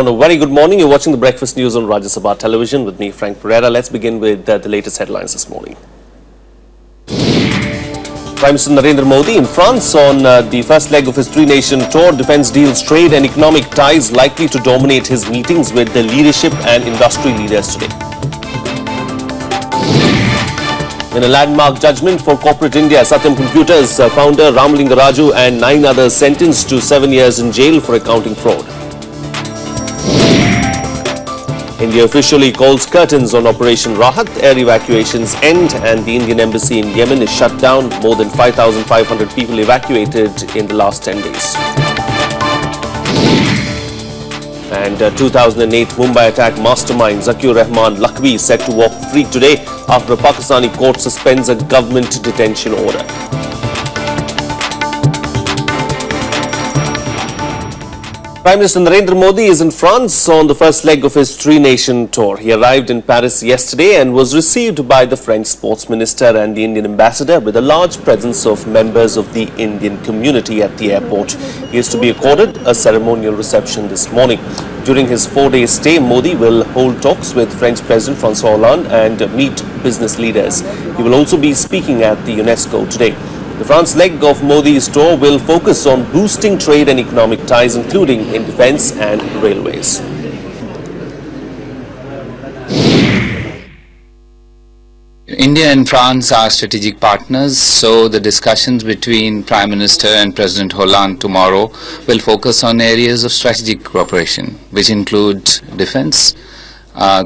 down. A very good morning. You're watching the Breakfast News on Rajya Sabha Television with me, Frank Pereira. Let's begin with the latest headlines this morning. Prime Minister Narendra Modi in France on the first leg of his three-nation tour. Defence deals, trade and economic ties likely to dominate his meetings with the leadership and industry leaders today. In a landmark judgment for corporate India, Satyam Computers founder Ramalinga Raju and 9 others sentenced to 7 years in jail for accounting fraud. India officially calls curtains on Operation Rahat. Air evacuations end and the Indian embassy in Yemen is shut down. More than 5,500 people evacuated in the last 10 days. And 2008 Mumbai attack mastermind Zakir Rahman Lakhvi set to walk free today after a Pakistani court suspends a government detention order. Prime Minister Narendra Modi is in France on the first leg of his three-nation tour. He arrived in Paris yesterday and was received by the French Sports Minister and the Indian Ambassador with a large presence of members of the Indian community at the airport. He is to be accorded a ceremonial reception this morning. During his 4-day stay, Modi will hold talks with French President François Hollande and meet business leaders. He will also be speaking at the UNESCO today. The France leg of Modi's tour will focus on boosting trade and economic ties, including in defence and railways. India and France are strategic partners, so the discussions between Prime Minister and President Hollande tomorrow will focus on areas of strategic cooperation, which include defence,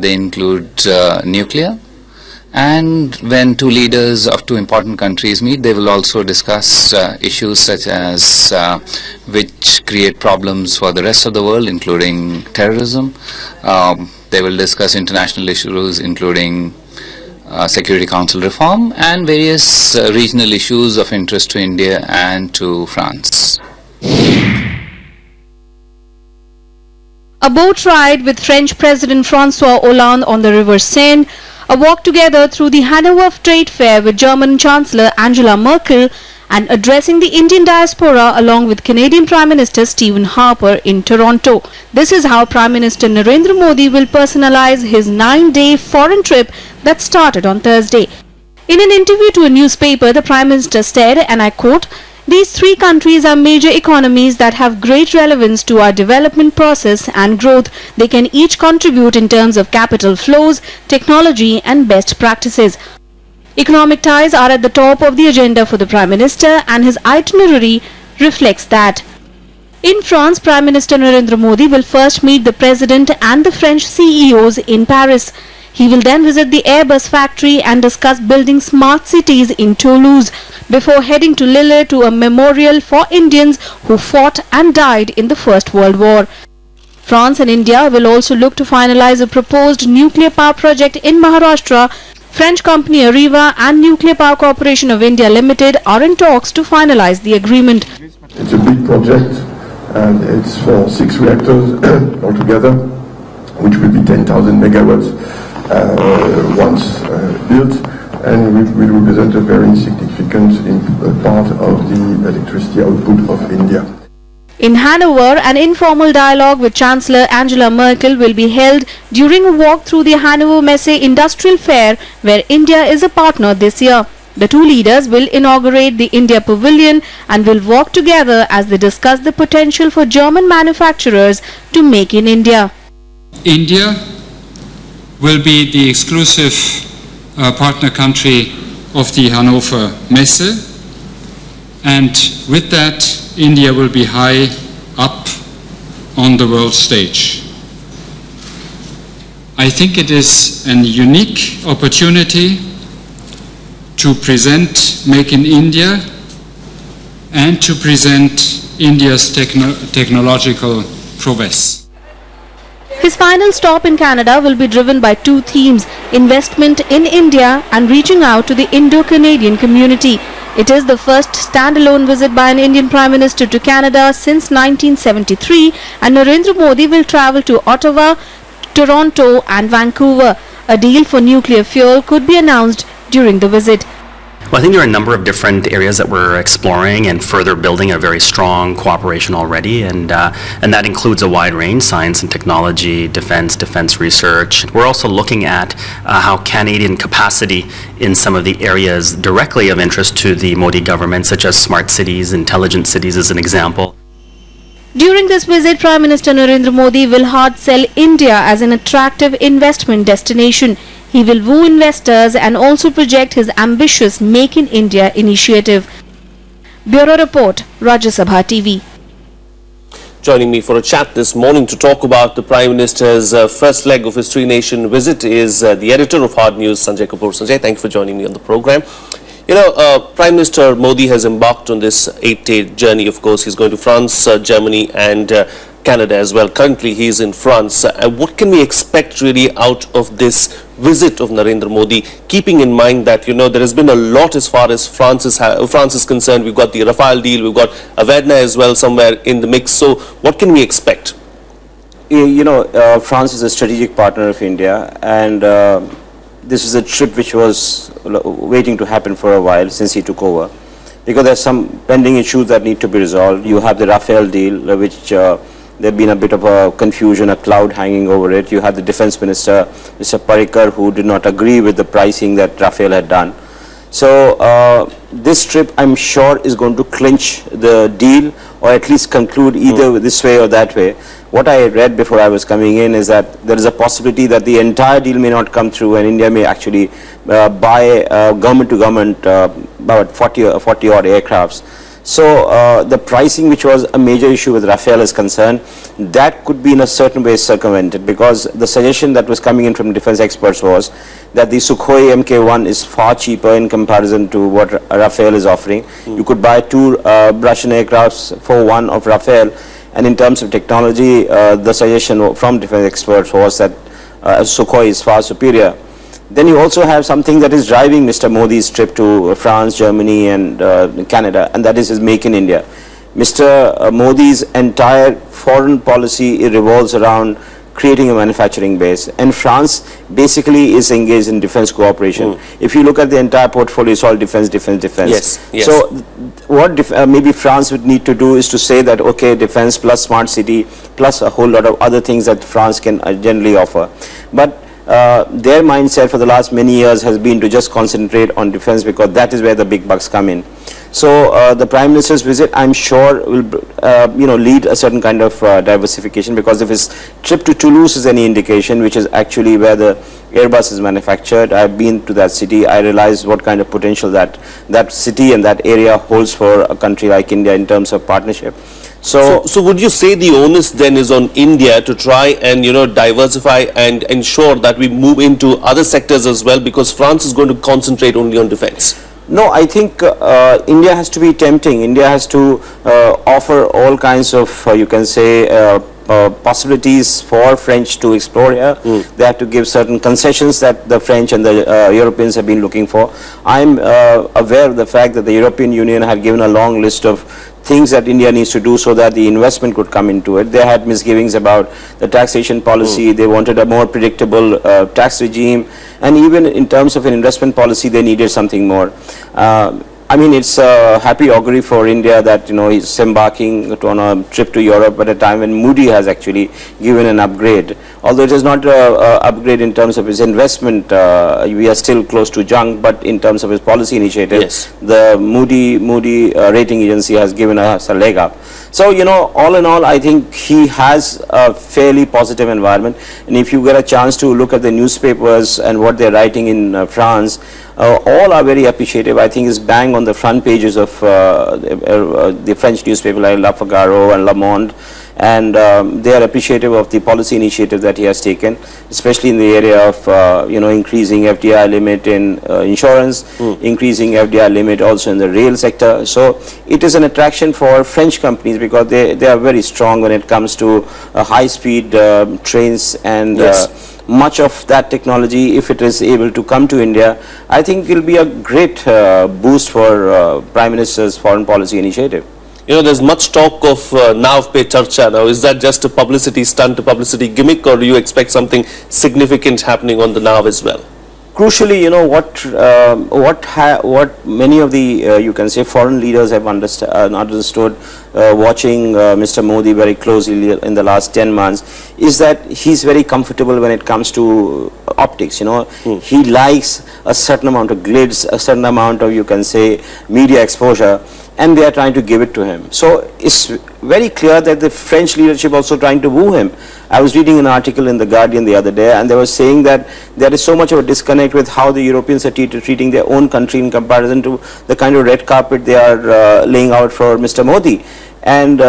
they include nuclear. And when two leaders of two important countries meet, they will also discuss issues such as which create problems for the rest of the world, including terrorism. They will discuss international issues, including Security Council reform and various regional issues of interest to India and to France. A boat ride with French President François Hollande on the River Seine, a walk together through the Hanover Trade Fair with German Chancellor Angela Merkel, and addressing the Indian diaspora along with Canadian Prime Minister Stephen Harper in Toronto. This is how Prime Minister Narendra Modi will personalize his 9-day foreign trip that started on Thursday. In an interview to a newspaper, the Prime Minister said, and I quote, "These three countries are major economies that have great relevance to our development process and growth. They can each contribute in terms of capital flows, technology and best practices." Economic ties are at the top of the agenda for the Prime Minister, and his itinerary reflects that. In France, Prime Minister Narendra Modi will first meet the President and the French CEOs in Paris. He will then visit the Airbus factory and discuss building smart cities in Toulouse before heading to Lille to a memorial for Indians who fought and died in the First World War. France and India will also look to finalize a proposed nuclear power project in Maharashtra. French company Areva and Nuclear Power Corporation of India Limited are in talks to finalize the agreement. It's a big project and it's for 6 reactors altogether, which will be 10,000 megawatts once built, and will represent a very significant part of the electricity output of India. In Hanover, an informal dialogue with Chancellor Angela Merkel will be held during a walk through the Hanover Messe Industrial Fair, where India is a partner this year. The two leaders will inaugurate the India Pavilion and will walk together as they discuss the potential for German manufacturers to make in India. India will be the exclusive partner country of the Hanover Messe, and with that India will be high up on the world stage. I think it is a unique opportunity to present Make in India and to present India's technological prowess. His final stop in Canada will be driven by two themes: investment in India and reaching out to the Indo-Canadian community. It is the first standalone visit by an Indian Prime Minister to Canada since 1973, and Narendra Modi will travel to Ottawa, Toronto and Vancouver. A deal for nuclear fuel could be announced during the visit. Well, I think there are a number of different areas that we're exploring and further building a very strong cooperation already, and that includes a wide range: science and technology, defense research. We're also looking at how Canadian capacity in some of the areas directly of interest to the Modi government, such as smart cities, intelligent cities, as an example. During this visit, Prime Minister Narendra Modi will hard sell India as an attractive investment destination. He will woo investors and also project his ambitious Make in India initiative. Bureau Report, Rajya Sabha TV. Joining me for a chat this morning to talk about the Prime Minister's first leg of his three-nation visit is the editor of Hard News, Sanjay Kapoor. Sanjay, thank you for joining me on the program. You know, Prime Minister Modi has embarked on this 8-day journey. Of course, he's going to France, Germany and Canada as well. Currently, he is in France. What can we expect really out of this visit of Narendra Modi, keeping in mind that, you know, there has been a lot as far as France is concerned. We've got the Rafale deal, we've got Avedna as well somewhere in the mix. So what can we expect? You know, France is a strategic partner of India, and this is a trip which was waiting to happen for a while since he took over, because there's some pending issues that need to be resolved. You have the Rafale deal, which there's been a bit of a confusion, a cloud hanging over it. You have the defense minister, Mr. Parrikar, who did not agree with the pricing that Rafale had done. So this trip, I'm sure, is going to clinch the deal, or at least conclude either this way or that way. What I read before I was coming in is that there is a possibility that the entire deal may not come through, and India may actually buy government to government about 40 odd aircrafts. So the pricing, which was a major issue with Rafale, is concerned, that could be in a certain way circumvented, because the suggestion that was coming in from defense experts was that the Sukhoi Mk1 is far cheaper in comparison to what Rafale is offering. You could buy 2 Russian aircrafts for one of Rafale. And in terms of technology, the suggestion from defense experts was that Sukhoi is far superior. Then you also have something that is driving Mr. Modi's trip to France, Germany and Canada, and that is his Make in India. Mr. Modi's entire foreign policy revolves around creating a manufacturing base, and France basically is engaged in defense cooperation. If you look at the entire portfolio, it's all defense. Yes. So what maybe France would need to do is to say that, okay, defense plus smart city plus a whole lot of other things that France can generally offer. But their mindset for the last many years has been to just concentrate on defense, because that is where the big bucks come in. So the Prime Minister's visit, I'm sure, will lead a certain kind of diversification, because if his trip to Toulouse is any indication, which is actually where the Airbus is manufactured. I've been to that city. I realized what kind of potential that city and that area holds for a country like India in terms of partnership. So would you say the onus then is on India to try and, diversify and ensure that we move into other sectors as well, because France is going to concentrate only on defense? No, I think India has to be tempting. India has to offer all kinds of, you can say, possibilities for French to explore here. They have to give certain concessions that the French and the Europeans have been looking for. I'm aware of the fact that the European Union have given a long list of things that India needs to do so that the investment could come into it. They had misgivings about the taxation policy. They wanted a more predictable tax regime, and even in terms of an investment policy, they needed something more. I mean, it's a happy augury for India that, he's embarking on a trip to Europe at a time when Modi has actually given an upgrade. Although it is not an upgrade in terms of his investment, we are still close to junk, but in terms of his policy initiative, yes, the Moody rating agency has given us a leg up. So, all in all, I think he has a fairly positive environment. And if you get a chance to look at the newspapers and what they're writing in France, all are very appreciative. I think it's bang on the front pages of the French newspaper like La Figaro and Le Monde, and they are appreciative of the policy initiative that he has taken, especially in the area of increasing FDI limit in insurance, increasing FDI limit also in the rail sector. So it is an attraction for French companies, because they are very strong when it comes to high-speed trains, and yes, much of that technology, if it is able to come to India, I think it will be a great boost for Prime Minister's foreign policy initiative. There's much talk of Nav Pe Charcha now. Is that just a publicity stunt, a publicity gimmick, or do you expect something significant happening on the Nav as well? crucially, what many of the you can say foreign leaders have understood watching Mr. Modi very closely in the last 10 months is that he's very comfortable when it comes to optics. He likes a certain amount of glitz, a certain amount of, you can say, media exposure, and they are trying to give it to him. So it's very clear that the French leadership also trying to woo him. I was reading an article in The Guardian the other day, and they were saying that there is so much of a disconnect with how the Europeans are treating their own country in comparison to the kind of red carpet they are laying out for Mr. Modi. And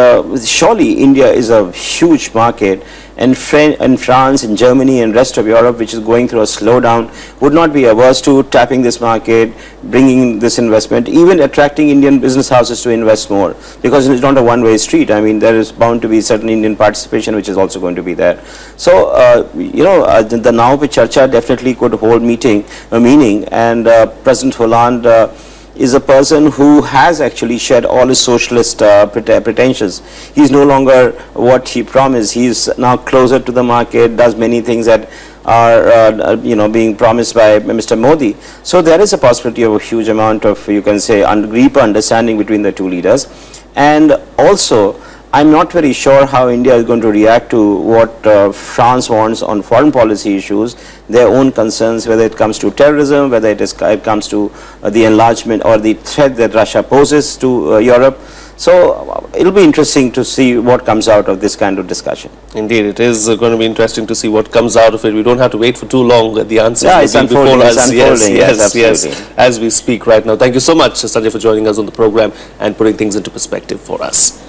surely India is a huge market, and France and Germany and rest of Europe, which is going through a slowdown, would not be averse to tapping this market, bringing this investment, even attracting Indian business houses to invest more, because it's not a one-way street. I mean, there is bound to be certain Indian participation which is also going to be there. So, the Now Pe Charcha definitely could hold meaning, and President Hollande is a person who has actually shed all his socialist pretensions. He's no longer what he promised. He's now closer to the market, does many things that are being promised by Mr. Modi. So there is a possibility of a huge amount of, you can say, deeper understanding between the two leaders. And also, I'm not very sure how India is going to react to what France wants on foreign policy issues, their own concerns, whether it comes to terrorism, whether it comes to the enlargement or the threat that Russia poses to Europe. So it'll be interesting to see what comes out of this kind of discussion. Indeed, it is going to be interesting to see what comes out of it. We don't have to wait for too long. The answers will be it's unfolding, before us. it's unfolding, Yes, as we speak right now. Thank you so much, Sanjay, for joining us on the program and putting things into perspective for us.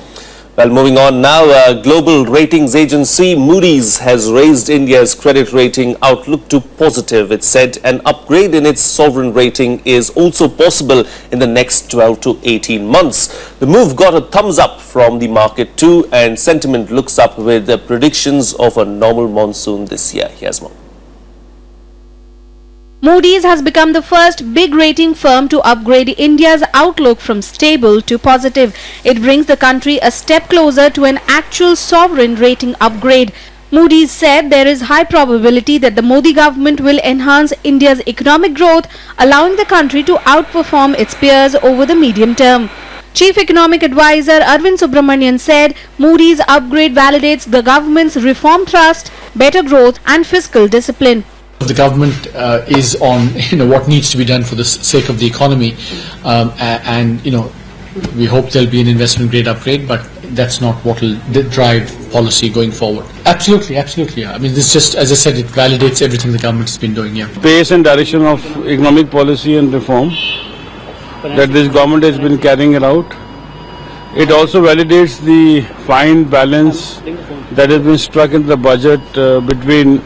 Well, moving on now, global ratings agency Moody's has raised India's credit rating outlook to positive. It said an upgrade in its sovereign rating is also possible in the next 12 to 18 months. The move got a thumbs up from the market too, and sentiment looks up with the predictions of a normal monsoon this year. Here's more. Moody's has become the first big rating firm to upgrade India's outlook from stable to positive. It brings the country a step closer to an actual sovereign rating upgrade. Moody's said there is high probability that the Modi government will enhance India's economic growth, allowing the country to outperform its peers over the medium term. Chief Economic Advisor Arvind Subramanian said Moody's upgrade validates the government's reform thrust, better growth and fiscal discipline. The government is on what needs to be done for the sake of the economy, and we hope there'll be an investment grade upgrade, but that's not what will drive policy going forward. Absolutely, yeah. I mean, this just, as I said, it validates everything the government has been doing here. Pace and direction of economic policy and reform that this government has been carrying it out. It also validates the fine balance that has been struck in the budget between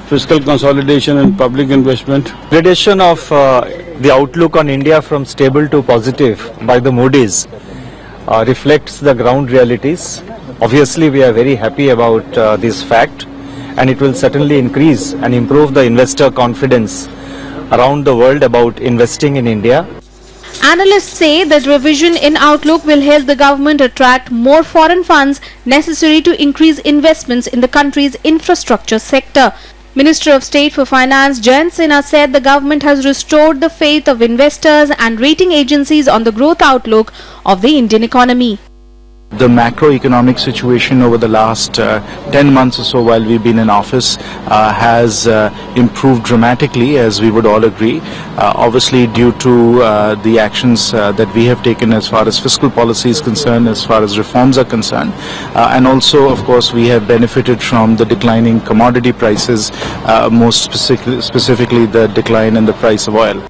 fiscal consolidation and public investment. Gradation of the outlook on India from stable to positive by the Moody's reflects the ground realities. Obviously, we are very happy about this fact, and it will certainly increase and improve the investor confidence around the world about investing in India. Analysts say that revision in outlook will help the government attract more foreign funds necessary to increase investments in the country's infrastructure sector. Minister of State for Finance Jayant Sinha said the government has restored the faith of investors and rating agencies on the growth outlook of the Indian economy. The macroeconomic situation over the last 10 months or so while we've been in office has improved dramatically, as we would all agree, obviously due to the actions that we have taken as far as fiscal policy is concerned, as far as reforms are concerned, and also of course we have benefited from the declining commodity prices, most specifically the decline in the price of oil.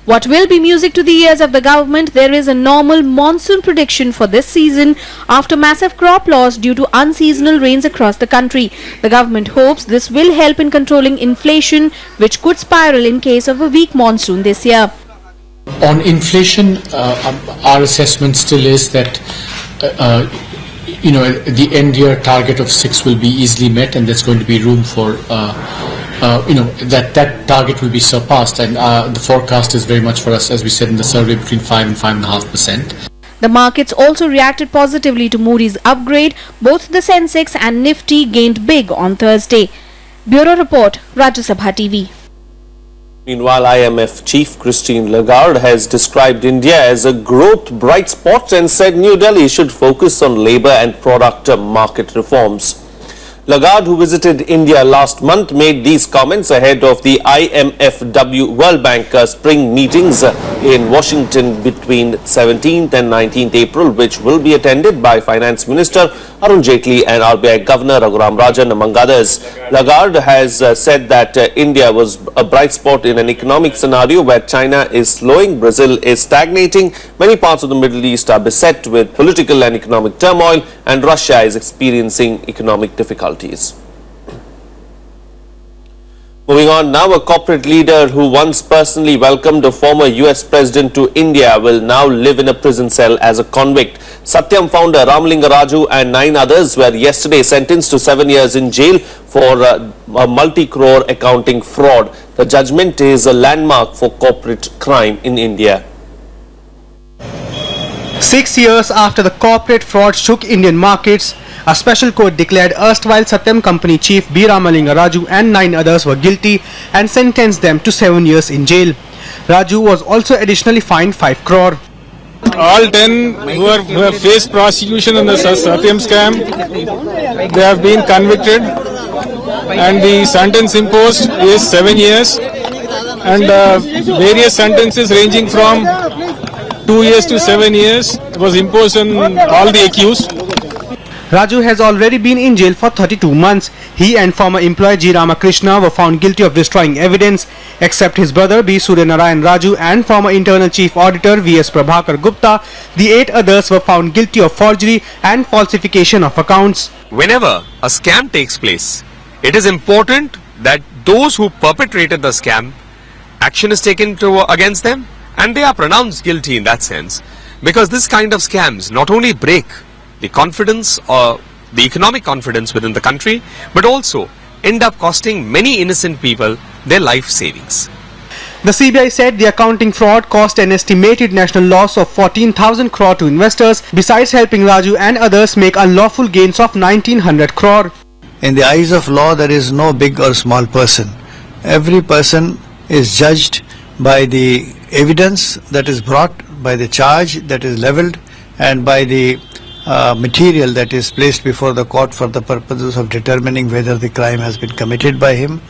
What will be music to the ears of the government? There is a normal monsoon prediction for this season after massive crop loss due to unseasonal rains across the country. The government hopes this will help in controlling inflation, which could spiral in case of a weak monsoon this year. On inflation, our assessment still is that the end year target of 6 will be easily met, and there's going to be room for that target will be surpassed, and the forecast is very much for us, as we said in the survey, between 5 and 5.5%. The markets also reacted positively to Moody's upgrade. Both the Sensex and Nifty gained big on Thursday. Bureau Report, Rajya Sabha TV. Meanwhile, IMF chief Christine Lagarde has described India as a growth bright spot and said New Delhi should focus on labour and product market reforms. Lagarde, who visited India last month, made these comments ahead of the IMF World Bank spring meetings in Washington between 17th and 19th April, which will be attended by Finance Minister Arun Jaitley and RBI Governor Raghuram Rajan, among others. Lagarde has said that India was a bright spot in an economic scenario where China is slowing, Brazil is stagnating, many parts of the Middle East are beset with political and economic turmoil, and Russia is experiencing economic difficulties. Moving on now, a corporate leader who once personally welcomed a former US president to India will now live in a prison cell as a convict. Satyam founder Ramalinga Raju and 9 others were yesterday sentenced to 7 years in jail for a multi-crore accounting fraud. The judgment is a landmark for corporate crime in India. 6 years after the corporate fraud shook Indian markets, a special court declared erstwhile Satyam company chief B. Ramalinga Raju and 9 others were guilty and sentenced them to 7 years in jail. Raju was also additionally fined 5 crore. All 10 who have faced prosecution in the Satyam scam, they have been convicted, and the sentence imposed is 7 years, and various sentences ranging from 2 years to 7 years was imposed on all the accused. Raju has already been in jail for 32 months. He and former employee G. Ramakrishna were found guilty of destroying evidence. Except his brother B. Suryanarayan Raju and former internal chief auditor V.S. Prabhakar Gupta, the 8 others were found guilty of forgery and falsification of accounts. Whenever a scam takes place, it is important that those who perpetrated the scam, action is taken against them and they are pronounced guilty in that sense, because this kind of scams not only break the confidence or the economic confidence within the country, but also end up costing many innocent people their life savings. The CBI said the accounting fraud cost an estimated national loss of 14,000 crore to investors, besides helping Raju and others make unlawful gains of 1,900 crore. In the eyes of law, there is no big or small person. Every person is judged by the evidence that is brought, by the charge that is levelled, and by the material that is placed before the court for the purposes of determining whether the crime has been committed by him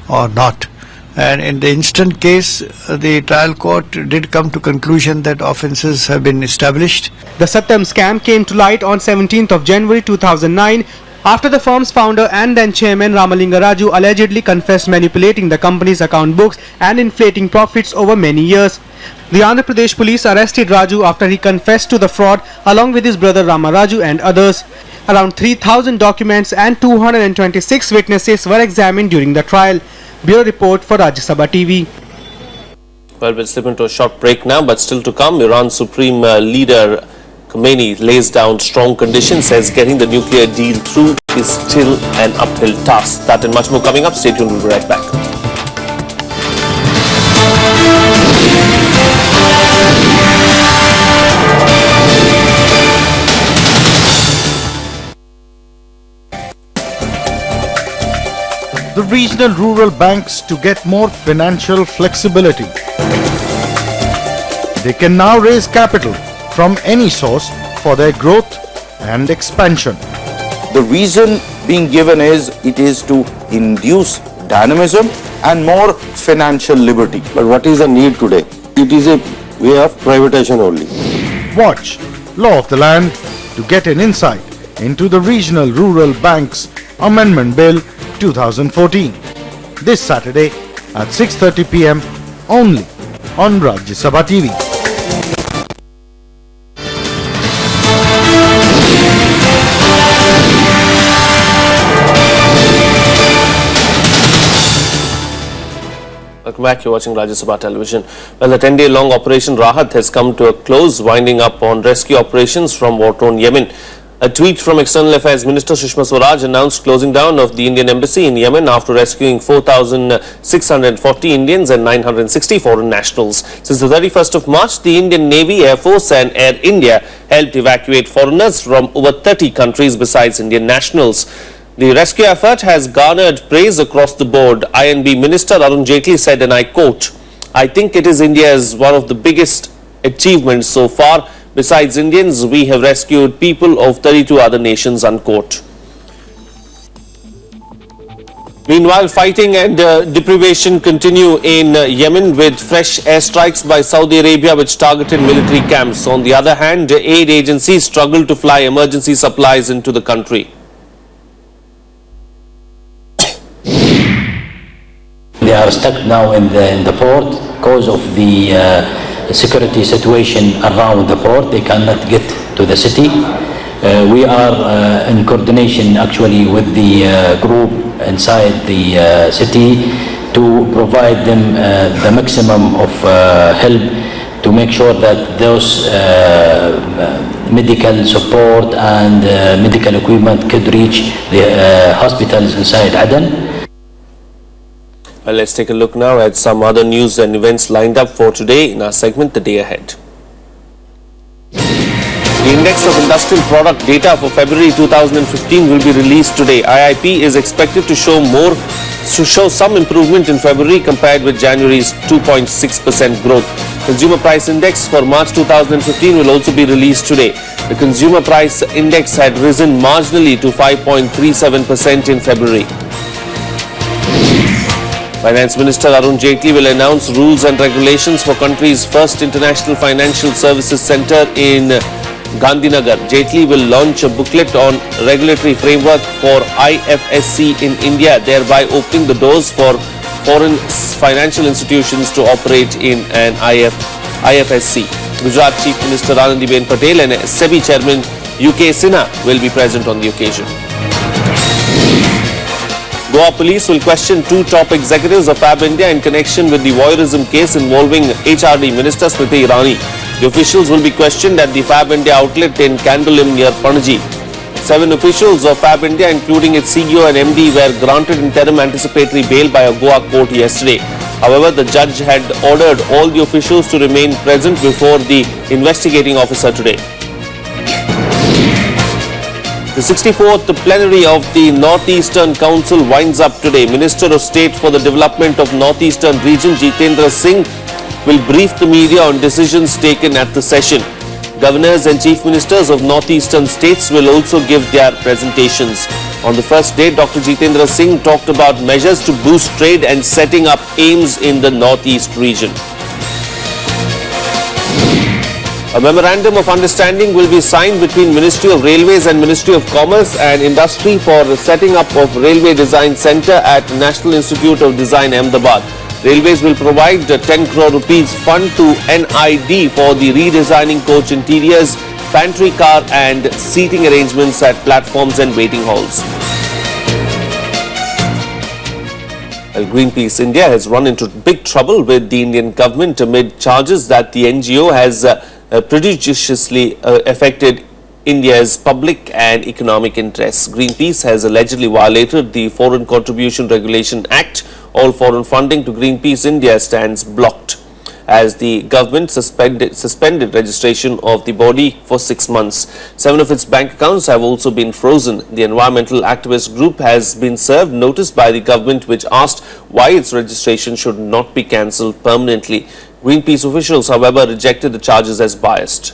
or not. And in the instant case, the trial court did come to conclusion that offences have been established. The Satyam scam came to light on 17th of January 2009 after the firm's founder and then chairman Ramalinga Raju allegedly confessed manipulating the company's account books and inflating profits over many years. The Andhra Pradesh police arrested Raju after he confessed to the fraud along with his brother Rama Raju and others. Around 3,000 documents and 226 witnesses were examined during the trial. Bureau report for Rajya Sabha TV. Well, we'll slip into a short break now, but still to come, Iran's supreme leader Khomeini lays down strong conditions, says getting the nuclear deal through is still an uphill task. That and much more coming up. Stay tuned, we'll be right back. The regional rural banks to get more financial flexibility. They can now raise capital from any source for their growth and expansion. The reason being given is it is to induce dynamism and more financial liberty. But what is the need today? It is a way of privatization only. Watch Law of the Land to get an insight into the Regional Rural Banks Amendment Bill 2014. This Saturday at 6:30 p.m. only on Rajya Sabha TV. Welcome back. You're watching Rajya Sabha Television. Well, the 10-day-long Operation Rahat has come to a close, winding up on rescue operations from war-torn Yemen. A tweet from External Affairs Minister Sushma Swaraj announced closing down of the Indian Embassy in Yemen after rescuing 4,640 Indians and 960 foreign nationals. Since the 31st of March, the Indian Navy, Air Force and Air India helped evacuate foreigners from over 30 countries besides Indian nationals. The rescue effort has garnered praise across the board. INB Minister Arun Jaitley said, and I quote, "I think it is India's one of the biggest achievements so far. Besides Indians, we have rescued people of 32 other nations," unquote. Meanwhile, fighting and deprivation continue in Yemen with fresh airstrikes by Saudi Arabia which targeted military camps. On the other hand, aid agencies struggle to fly emergency supplies into the country. They are stuck now in the port because of the security situation around the port. They cannot get to the city. We are in coordination actually with the group inside the city to provide them the maximum of help to make sure that those medical support and medical equipment could reach the hospitals inside Aden. Well, let's take a look now at some other news and events lined up for today in our segment, The Day Ahead. The Index of Industrial Product data for February 2015 will be released today. IIP is expected to show some improvement in February compared with January's 2.6% growth. Consumer Price Index for March 2015 will also be released today. The Consumer Price Index had risen marginally to 5.37% in February. Finance Minister Arun Jaitley will announce rules and regulations for country's first international financial services centre in Gandhinagar. Jaitley will launch a booklet on regulatory framework for IFSC in India, thereby opening the doors for foreign financial institutions to operate in an IFSC. Gujarat Chief Minister Anandiben Patel and SEBI Chairman UK Sinha will be present on the occasion. Goa Police will question two top executives of Fab India in connection with the voyeurism case involving HRD Minister Smriti Irani. The officials will be questioned at the Fab India outlet in Candolim near Panaji. 7 officials of Fab India, including its CEO and MD, were granted interim anticipatory bail by a Goa court yesterday. However, the judge had ordered all the officials to remain present before the investigating officer today. The 64th plenary of the North-Eastern Council winds up today. Minister of State for the Development of North-Eastern Region, Jitendra Singh, will brief the media on decisions taken at the session. Governors and Chief Ministers of North-Eastern states will also give their presentations. On the first day, Dr. Jitendra Singh talked about measures to boost trade and setting up aims in the North-East region. A memorandum of understanding will be signed between Ministry of Railways and Ministry of Commerce and Industry for the setting up of Railway Design Centre at National Institute of Design, Ahmedabad. Railways will provide 10 crore rupees fund to NID for the redesigning coach interiors, pantry car and seating arrangements at platforms and waiting halls. Well, Greenpeace India has run into big trouble with the Indian government amid charges that the NGO has prodigiously affected India's public and economic interests. Greenpeace has allegedly violated the Foreign Contribution Regulation Act. All foreign funding to Greenpeace India stands blocked as the government suspended registration of the body for 6 months. 7 of its bank accounts have also been frozen. The environmental activist group has been served notice by the government which asked why its registration should not be cancelled permanently. Greenpeace officials, however, rejected the charges as biased.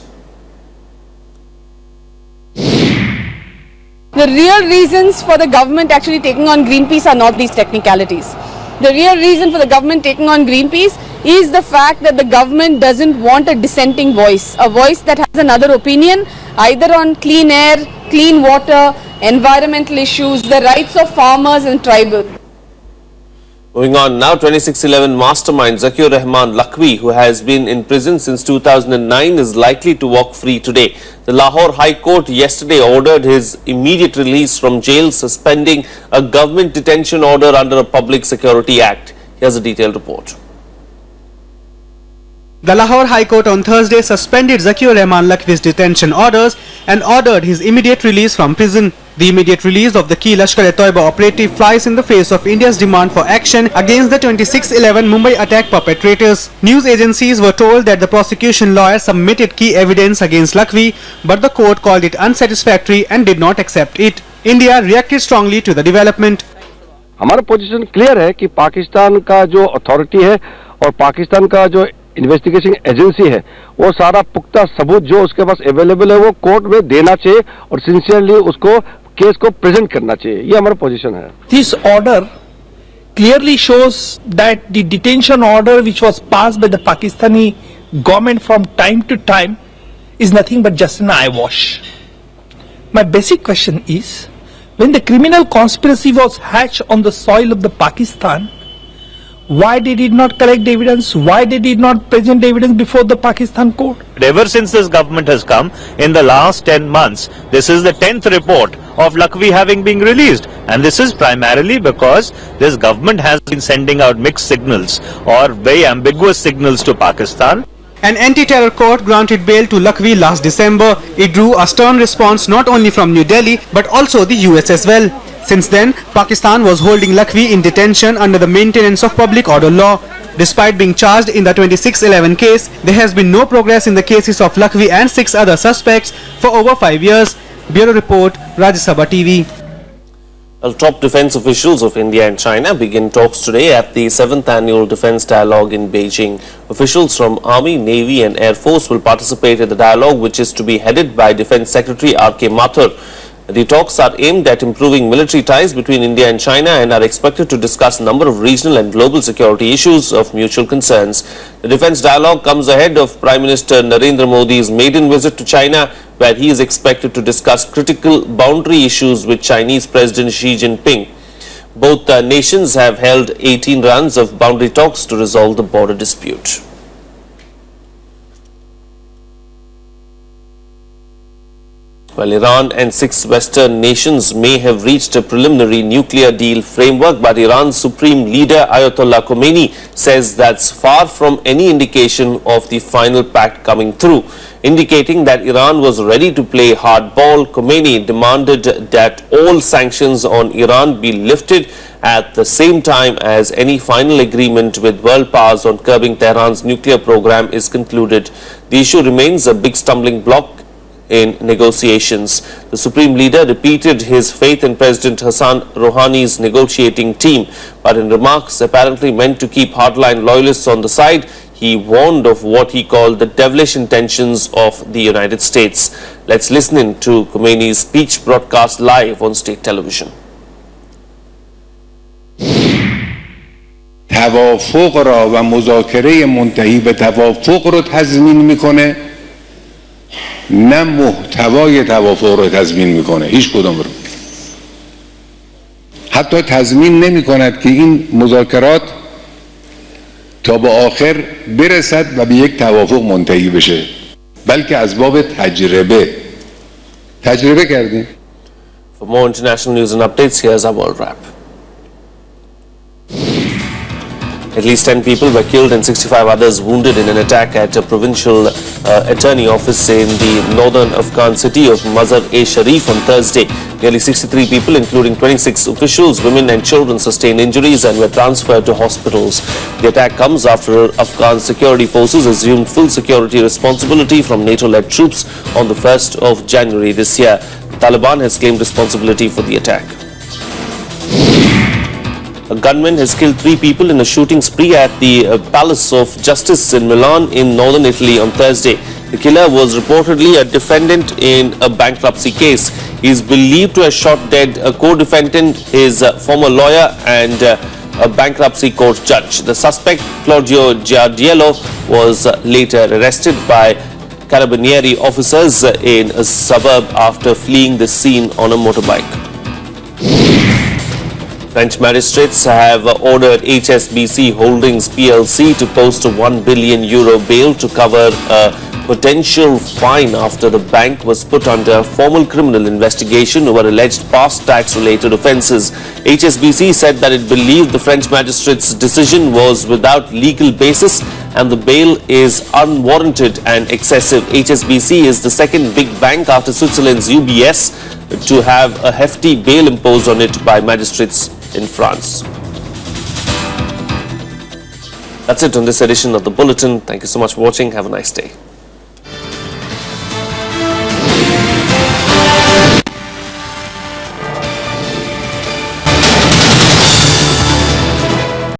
The real reasons for the government actually taking on Greenpeace are not these technicalities. The real reason for the government taking on Greenpeace is the fact that the government doesn't want a dissenting voice, a voice that has another opinion either on clean air, clean water, environmental issues, the rights of farmers and tribal. Moving on now, 2611 mastermind Zakir Rahman Lakhvi, who has been in prison since 2009, is likely to walk free today. The Lahore High Court yesterday ordered his immediate release from jail, suspending a government detention order under a Public Security Act. Here's a detailed report. The Lahore High Court on Thursday suspended Zakir Rahman Lakhvi's detention orders and ordered his immediate release from prison. The immediate release of the key Lashkar-e-Toiba operative flies in the face of India's demand for action against the 2611 Mumbai attack perpetrators. News agencies were told that the prosecution lawyer submitted key evidence against Lakhvi, but the court called it unsatisfactory and did not accept it. India reacted strongly to the development. हमारा position clear है कि पाकिस्तान का जो authority है और पाकिस्तान का जो investigation agency है वो सारा पुख्ता सबूत जो उसके पास अवेलेबल है वो कोर्ट में देना चाहिए और सिंसियरली उसको केस को प्रेजेंट करना चाहिए, ये हमारा पोजीशन है. This order clearly shows that the detention order which was passed by the Pakistani government from time to time is nothing but just an eyewash. My basic question is, when the criminal conspiracy was hatched on the soil of the Pakistan, why they did not collect evidence? Why they did not present evidence before the Pakistan court? Ever since this government has come, in the last 10 months, this is the 10th report of Lakhvi having been released. And this is primarily because this government has been sending out mixed signals or very ambiguous signals to Pakistan. An anti-terror court granted bail to Lakhvi last December. It drew a stern response not only from New Delhi but also the US as well. Since then, Pakistan was holding Lakhvi in detention under the Maintenance of Public Order law. Despite being charged in the 2611 case, there has been no progress in the cases of Lakhvi and 6 other suspects for over 5 years. Bureau Report, Rajya Sabha TV. Well, top defense officials of India and China begin talks today at the 7th Annual Defense Dialogue in Beijing. Officials from Army, Navy and Air Force will participate in the dialogue, which is to be headed by Defense Secretary R.K. Mathur. The talks are aimed at improving military ties between India and China and are expected to discuss a number of regional and global security issues of mutual concerns. The defense dialogue comes ahead of Prime Minister Narendra Modi's maiden visit to China, where he is expected to discuss critical boundary issues with Chinese President Xi Jinping. Both nations have held 18 rounds of boundary talks to resolve the border dispute. Well, Iran and 6 Western nations may have reached a preliminary nuclear deal framework, but Iran's supreme leader Ayatollah Khomeini says that's far from any indication of the final pact coming through. Indicating that Iran was ready to play hardball, Khomeini demanded that all sanctions on Iran be lifted at the same time as any final agreement with world powers on curbing Tehran's nuclear program is concluded. The issue remains a big stumbling block in negotiations. The Supreme Leader repeated his faith in President Hassan Rouhani's negotiating team, but in remarks apparently meant to keep hardline loyalists on the side, he warned of what he called the devilish intentions of the United States. Let's listen in to Khomeini's speech broadcast live on state television. توافق را و مذاکره منتهی به توافق رو تضمین میکنه، نه محتوای توافق رو تضمین میکنه، هیچ کدوم رو. حتی تضمین نمی کند که این مذاکرات تا به آخر برسد و به یک توافق منتهی بشه، بلکه از باب تجربه کردیم. For more international news and updates, here's our world wrap. At least 10 people were killed and 65 others wounded in an attack at a provincial attorney office in the northern Afghan city of Mazar-e-Sharif on Thursday. Nearly 63 people, including 26 officials, women and children, sustained injuries and were transferred to hospitals. The attack comes after Afghan security forces assumed full security responsibility from NATO-led troops on the 1st of January this year. The Taliban has claimed responsibility for the attack. A gunman has killed 3 people in a shooting spree at the Palace of Justice in Milan in northern Italy on Thursday. The killer was reportedly a defendant in a bankruptcy case. He is believed to have shot dead a co-defendant, his former lawyer and a bankruptcy court judge. The suspect, Claudio Giardiello, was later arrested by Carabinieri officers in a suburb after fleeing the scene on a motorbike. French magistrates have ordered HSBC Holdings PLC to post a €1 billion bail to cover a potential fine after the bank was put under formal criminal investigation over alleged past tax-related offences. HSBC said that it believed the French magistrates' decision was without legal basis and the bail is unwarranted and excessive. HSBC is the second big bank after Switzerland's UBS to have a hefty bail imposed on it by magistrates in France. That's it on this edition of the Bulletin. Thank you so much for watching. Have a nice day.